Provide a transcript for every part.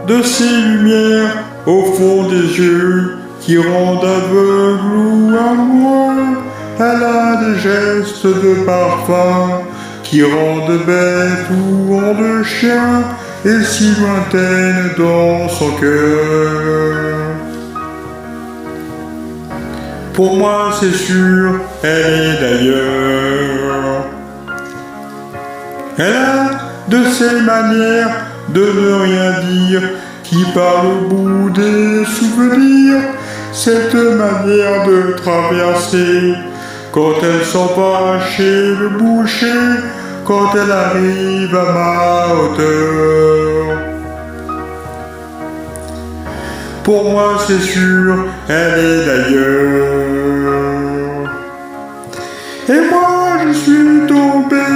de ces lumières au fond des yeux qui rendent aveugle ou amoureux. Elle a des gestes de parfum qui rendent bête ou rendent chien, et si lointaine dans son cœur. Pour moi c'est sûr, elle est d'ailleurs. Elle a de ces manières de ne rien dire qui parle au bout des souvenirs. Cette manière de traverser quand elle s'en va chez le boucher, quand elle arrive à ma hauteur. Pour moi c'est sûr, elle est d'ailleurs. Et moi je suis tombé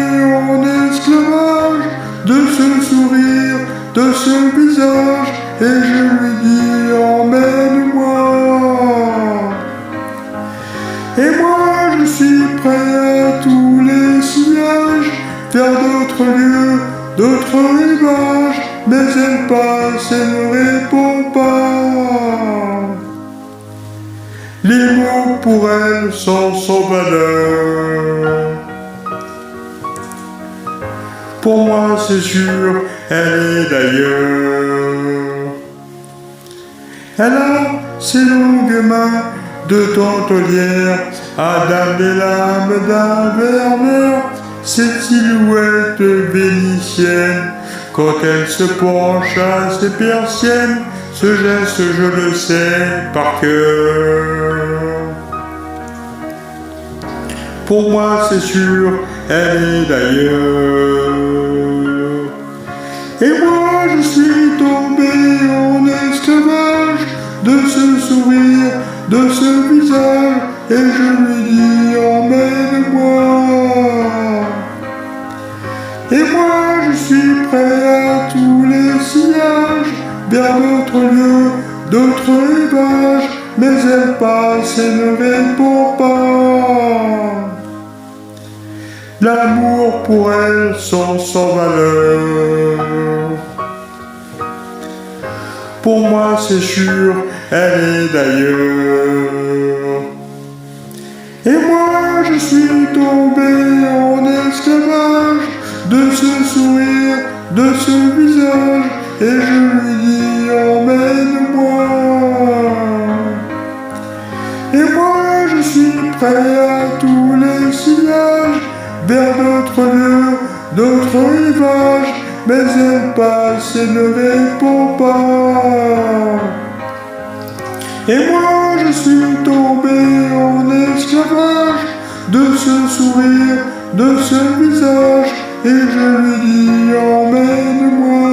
en esclavage de ce sourire, de ce visage, et je lui dis emmène-moi. Et moi je suis prêt à tous les sillages, vers d'autres lieux, d'autres rivages, mais elle passe et ne répond pas. Les mots pour elle sont sans valeur. Pour moi c'est sûr, elle est d'ailleurs. Elle a ses longues mains de tentelière à damer l'âme d'un Werner, cette silhouette vénitienne, quand elle se penche à ses persiennes, ce geste je le sais par cœur. Pour moi c'est sûr, elle est d'ailleurs. Et moi je suis tombé en esclavage de ce sourire, de ce visage, et je lui dis emmène-moi. Et moi je suis prêt à tous les sillages, vers d'autres lieux, d'autres rivages, mais elle passe et ne répond pas. L'amour pour elle sont sans valeur. Pour moi c'est sûr, elle est d'ailleurs. Et moi je suis tombé en esclavage de ce sourire, de ce visage, et je lui dis emmène-moi. Et moi je suis prêt à tous les sillages, vers d'autres lieux, d'autres rivages, mais elle passe et ne répond pas. Et moi je suis tombé en esclavage de ce sourire, de ce visage, et je lui dis emmène-moi.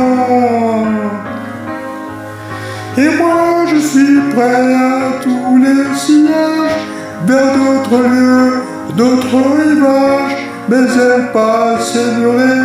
Et moi je suis prêt à tous les sillages, vers d'autres lieux, d'autres rivages, mais elle passe et ne répond pas.